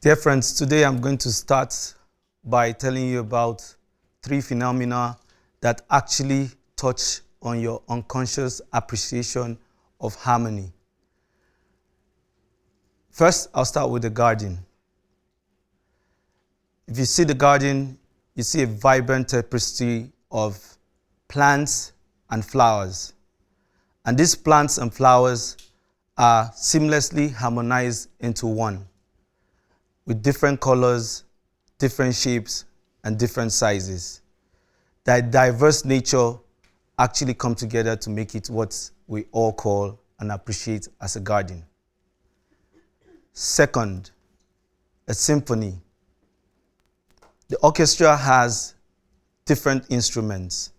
Dear friends, today I'm going to start by telling you about 3 phenomena that actually touch on your unconscious appreciation of harmony. First, I'll start with the garden. If you see the garden, you see a vibrant tapestry of plants and flowers. And these plants and flowers are seamlessly harmonized into one, with different colors, different shapes, and different sizes. That diverse nature actually come together to make it what we all call and appreciate as a garden. Second, a symphony. The orchestra has different instruments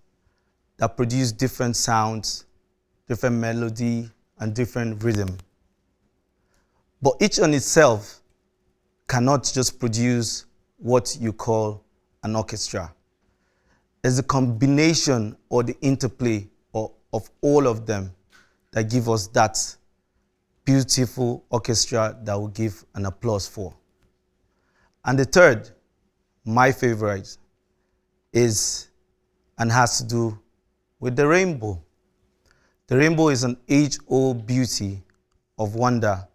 that produce different sounds, different melody, and different rhythm. But each on itself cannot just produce what you call an orchestra. It's a combination or the interplay of all of them that give us that beautiful orchestra that we give an applause for. And the third, my favorite, is and has to do with the rainbow. The rainbow is an age-old beauty of wonder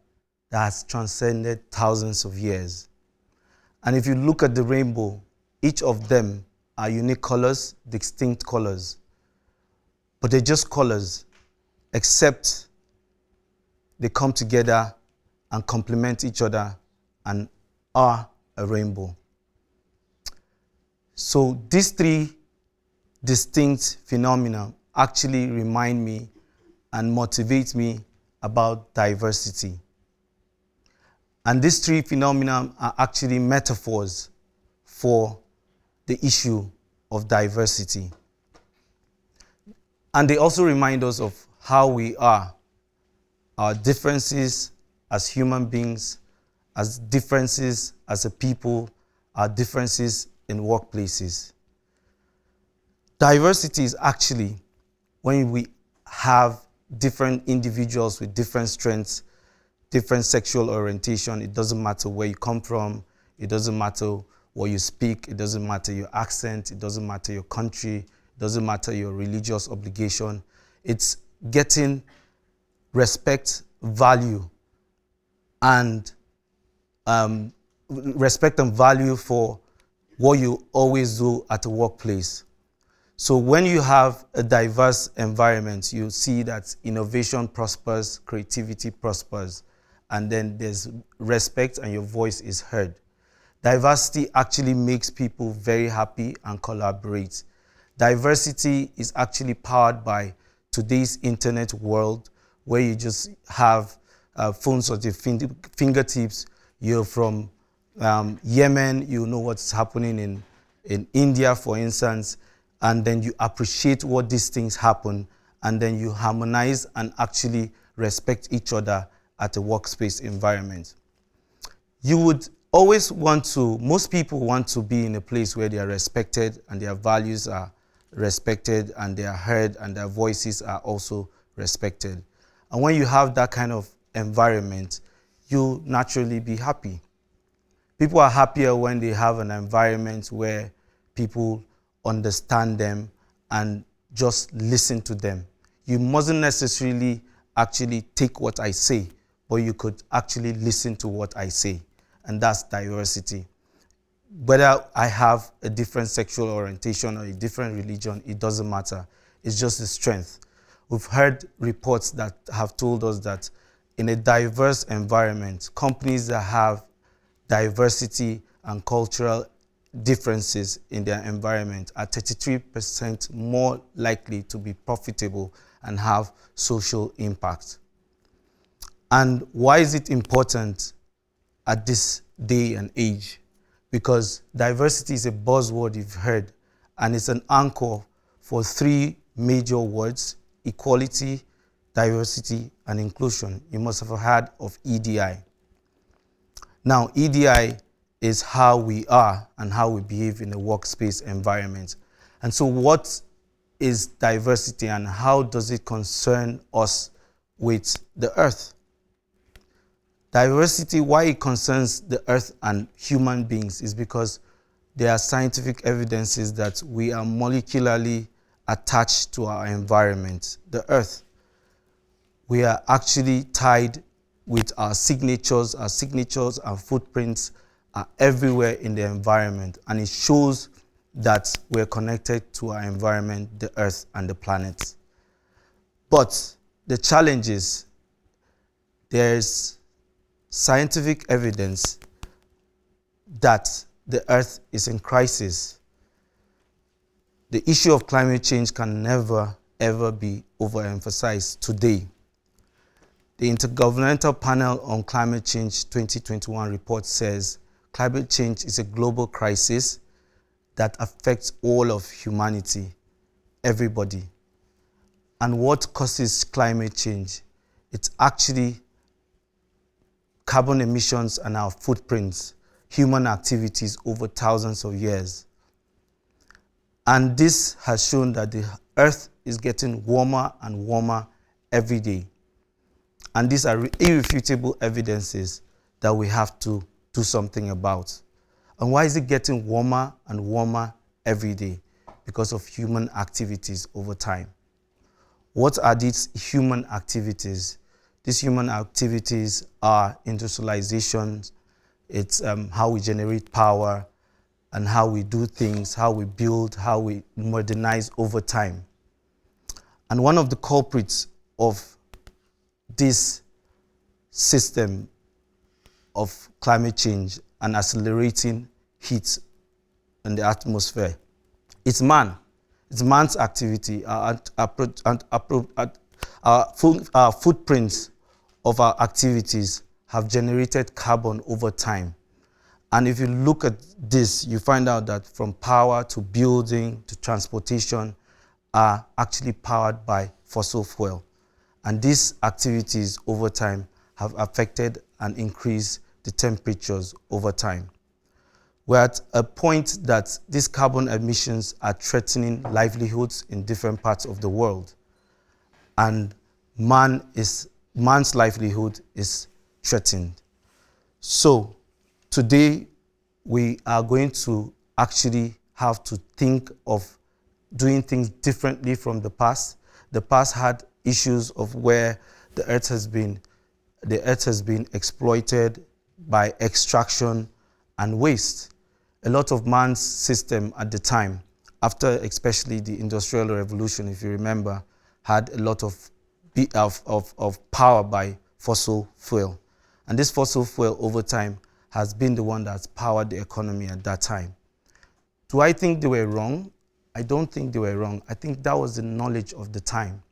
that has transcended thousands of years. And if you look at the rainbow, each of them are unique colors, distinct colors. But they're just colors, except they come together and complement each other and are a rainbow. So these 3 distinct phenomena actually remind me and motivate me about diversity. And these 3 phenomena are actually metaphors for the issue of diversity. And they also remind us of how we are, our differences as human beings, as differences as a people, our differences in workplaces. Diversity is actually when we have different individuals with different strengths, different sexual orientation. It doesn't matter where you come from. It doesn't matter what you speak. It doesn't matter your accent. It doesn't matter your country. It doesn't matter your religious obligation. It's getting respect, value, and respect and value for what you always do at the workplace. So when you have a diverse environment, you see that innovation prospers, creativity prospers, and then there's respect and your voice is heard. Diversity actually makes people very happy and collaborate. Diversity is actually powered by today's internet world, where you just have phones at your fingertips. You're from Yemen, you know what's happening in India, for instance, and then you appreciate what these things happen, and then you harmonize and actually respect each other at a workspace environment. You would always most people want to be in a place where they are respected and their values are respected and they are heard and their voices are also respected. And when you have that kind of environment, you'll naturally be happy. People are happier when they have an environment where people understand them and just listen to them. You mustn't necessarily actually take what I say, but you could actually listen to what I say. And that's diversity. Whether I have a different sexual orientation or a different religion, it doesn't matter. It's just the strength. We've heard reports that have told us that in a diverse environment, companies that have diversity and cultural differences in their environment are 33% more likely to be profitable and have social impact. And why is it important at this day and age? Because diversity is a buzzword you've heard, and it's an anchor for 3 major words: equality, diversity, and inclusion. You must have heard of EDI. Now, EDI is how we are and how we behave in a workspace environment. And so what is diversity and how does it concern us with the earth? Diversity, why it concerns the earth and human beings, is because there are scientific evidences that we are molecularly attached to our environment, the earth. We are actually tied with our signatures. Our signatures and footprints are everywhere in the environment, and it shows that we're connected to our environment, the earth and the planet. But the challenge is there's scientific evidence that the earth is in crisis. The issue of climate change can never, ever be overemphasized today. The Intergovernmental Panel on Climate Change 2021 report says climate change is a global crisis that affects all of humanity, everybody. And what causes climate change? It's actually carbon emissions and our footprints, human activities over thousands of years. And this has shown that the earth is getting warmer and warmer every day. And these are irrefutable evidences that we have to do something about. And why is it getting warmer and warmer every day? Because of human activities over time. What are these human activities? These human activities are industrialization, it's how we generate power and how we do things, how we build, how we modernize over time. And one of the culprits of this system of climate change and accelerating heat in the atmosphere, it's man. It's man's activity. Our footprints of our activities have generated carbon over time. And if you look at this, you find out that from power to building to transportation are actually powered by fossil fuel. And these activities over time have affected and increased the temperatures over time. We're at a point that these carbon emissions are threatening livelihoods in different parts of the world. And man's livelihood is threatened. So today we are going to actually have to think of doing things differently from the past. The past had issues of where the earth has been exploited by extraction and waste. A lot of man's system at the time, after especially the Industrial Revolution, if you remember, had a lot of power by fossil fuel. And this fossil fuel over time has been the one that's powered the economy at that time. Do I think they were wrong? I don't think they were wrong. I think that was the knowledge of the time.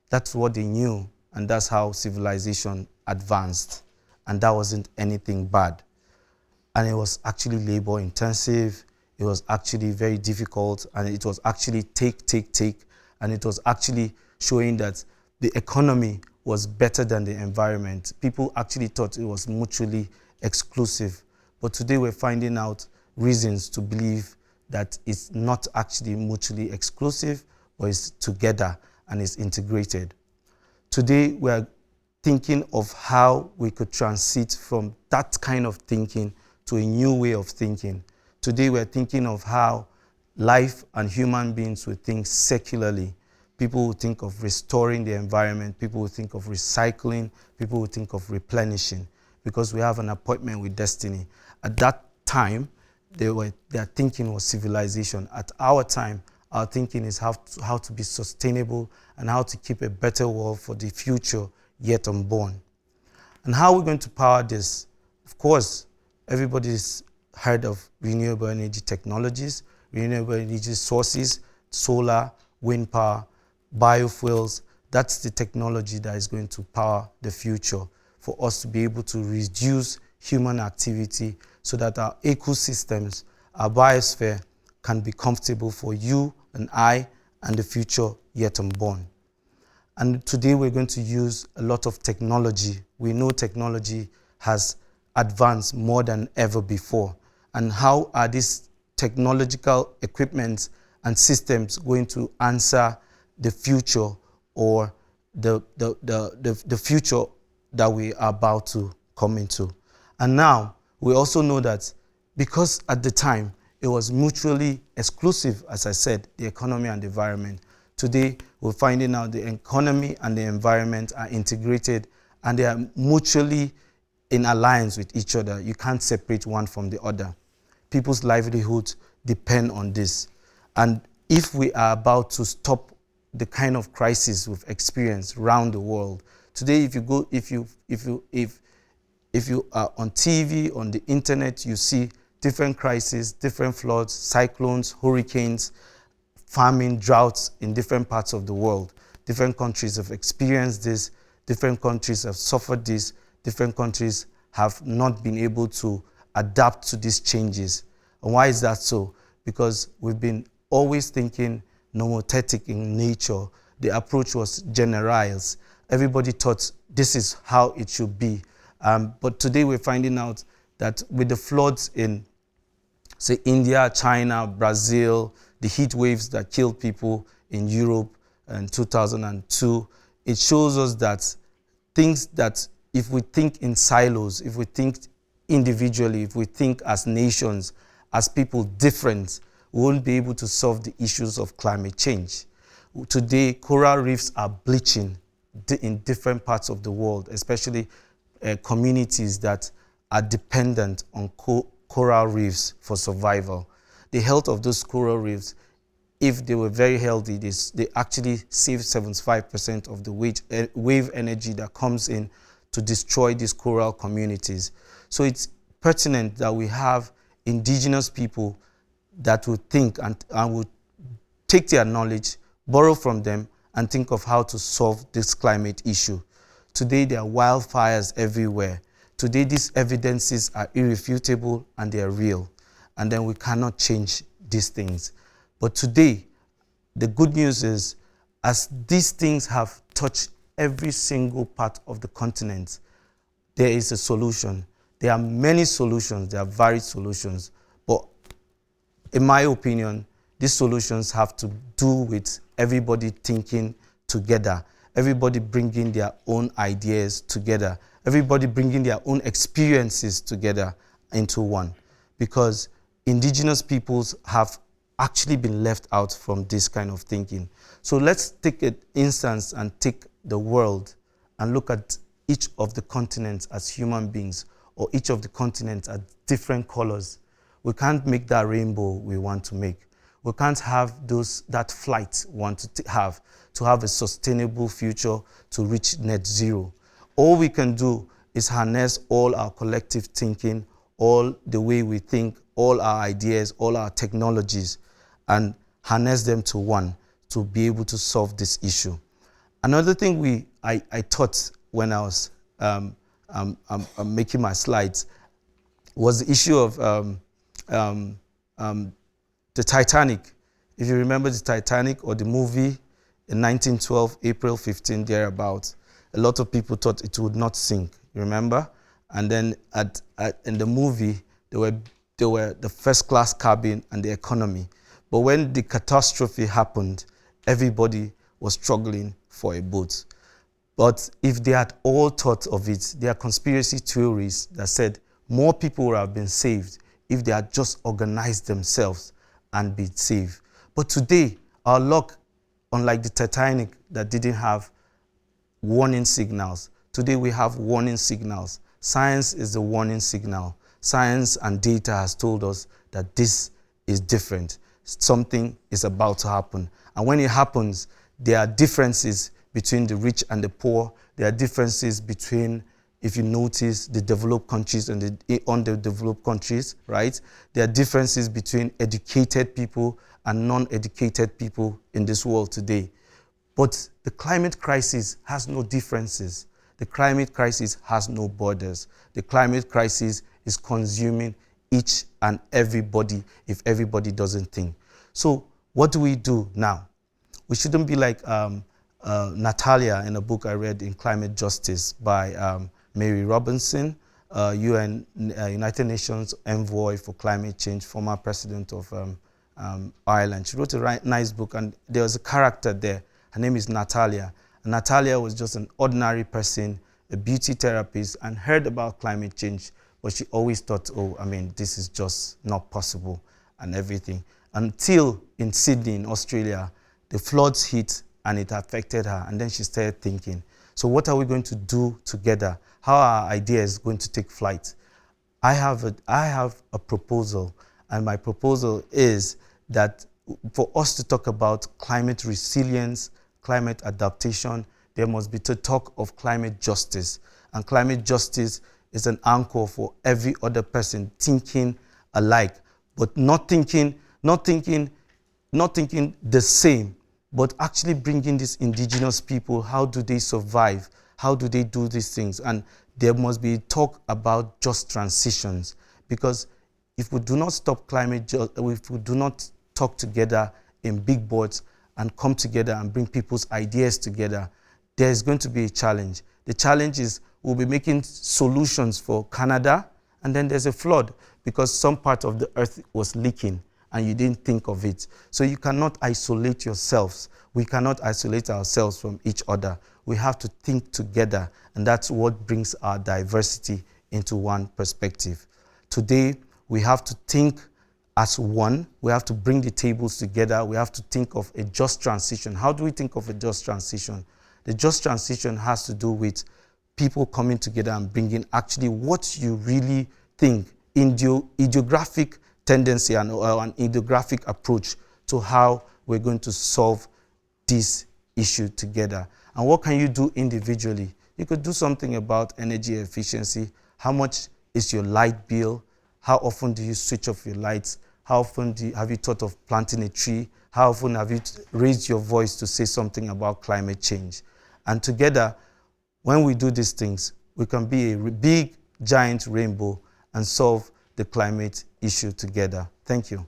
That's what they knew, and that's how civilization advanced. And that wasn't anything bad. And it was actually labor intensive, it was actually very difficult, and it was actually take, and it was actually showing that the economy was better than the environment. People actually thought it was mutually exclusive. But today we're finding out reasons to believe that it's not actually mutually exclusive, but it's together and it's integrated. Today we're thinking of how we could transit from that kind of thinking to a new way of thinking. Today we're thinking of how life and human beings will think secularly. People will think of restoring the environment, people will think of recycling, people will think of replenishing, because we have an appointment with destiny. At that time, their thinking was civilization. At our time, our thinking is how to be sustainable and how to keep a better world for the future yet unborn. And how are we going to power this? Of course, everybody's heard of renewable energy technologies, renewable energy sources, solar, wind power, biofuels. That's the technology that is going to power the future for us to be able to reduce human activity so that our ecosystems, our biosphere, can be comfortable for you and I and the future yet unborn. And today we're going to use a lot of technology. We know technology has advanced more than ever before. And how are these technological equipments and systems going to answer the future or the future that we are about to come into. And now we also know that because at the time it was mutually exclusive, as I said, the economy and the environment. Today we're finding out the economy and the environment are integrated and they are mutually in alliance with each other. You can't separate one from the other. People's livelihoods depend on this. And if we are about to stop the kind of crisis we've experienced around the world, today if you are on TV, on the internet, you see different crises, different floods, cyclones, hurricanes, famine, droughts in different parts of the world. Different countries have experienced this, different countries have suffered this, different countries have not been able to adapt to these changes. And why is that so? Because we've been always thinking nomothetic in nature. The approach was generalized. Everybody thought this is how it should be. But today we're finding out that with the floods in, say, India, China, Brazil, the heat waves that killed people in Europe in 2002, it shows us that things that if we think in silos, if we think individually, if we think as nations, as people different, we won't be able to solve the issues of climate change. Today, coral reefs are bleaching in different parts of the world, especially communities that are dependent on coral reefs for survival. The health of those coral reefs, if they were very healthy, they actually save 75% of the wave energy that comes in to destroy these coral communities. So it's pertinent that we have indigenous people that will think and will take their knowledge, borrow from them, and think of how to solve this climate issue. Today, there are wildfires everywhere. Today, these evidences are irrefutable and they are real. And then we cannot change these things. But today, the good news is, as these things have touched every single part of the continent, there is a solution. There are many solutions, there are varied solutions. But in my opinion, these solutions have to do with everybody thinking together, everybody bringing their own ideas together, everybody bringing their own experiences together into one. Because indigenous peoples have actually been left out from this kind of thinking. So let's take an instance and take the world and look at each of the continents as human beings, or each of the continents as different colors. We can't make that rainbow we want to make. We can't have that flight we want to have a sustainable future to reach net zero. All we can do is harness all our collective thinking, all the way we think, all our ideas, all our technologies, and harness them to one to be able to solve this issue. Another thing I thought when I was making my slides was the issue of the Titanic. If you remember the Titanic or the movie in 1912, April 15, thereabouts, a lot of people thought it would not sink, you remember? And then in the movie, there were the first class cabin and the economy. But when the catastrophe happened, everybody was struggling for a boat. But if they had all thought of it, there are conspiracy theories that said more people would have been saved if they had just organized themselves and been saved. But today, our luck, unlike the Titanic that didn't have warning signals, today we have warning signals. Science is the warning signal. Science and data has told us that this is different. Something is about to happen. And when it happens, there are differences between the rich and the poor. There are differences between, if you notice, the developed countries and the underdeveloped countries, right? There are differences between educated people and non-educated people in this world today. But the climate crisis has no differences. The climate crisis has no borders. The climate crisis is consuming each and everybody if everybody doesn't think. So what do we do now? We shouldn't be like Natalia in a book I read in Climate Justice by Mary Robinson, United Nations envoy for climate change, former president of Ireland. She wrote a nice book, and there was a character there. Her name is Natalia. And Natalia was just an ordinary person a beauty therapist, and heard about climate change, but she always thought, oh, I mean, this is just not possible and everything. Until in Sydney, in Australia, the floods hit and it affected her. And then she started thinking, so what are we going to do together? How are our ideas going to take flight? I have a proposal, and my proposal is that for us to talk about climate resilience, climate adaptation, there must be to talk of climate justice. And climate justice is an anchor for every other person thinking alike, but not thinking the same, but actually bringing these indigenous people, how do they survive? How do they do these things? And there must be talk about just transitions, because if we do not stop if we do not talk together in big boards and come together and bring people's ideas together, there's going to be a challenge. The challenge is we'll be making solutions for Canada, and then there's a flood because some part of the earth was leaking and you didn't think of it. So you cannot isolate yourselves. We cannot isolate ourselves from each other. We have to think together, and that's what brings our diversity into one perspective. Today, we have to think as one. We have to bring the tables together. We have to think of a just transition. How do we think of a just transition? The just transition has to do with people coming together and bringing actually what you really think, ideographic tendency and an ideographic approach to how we're going to solve this issue together. And what can you do individually? You could do something about energy efficiency. How much is your light bill? How often do you switch off your lights? How often have you thought of planting a tree? How often have you raised your voice to say something about climate change? And together, when we do these things, we can be a big, giant rainbow and solve the climate issue together. Thank you.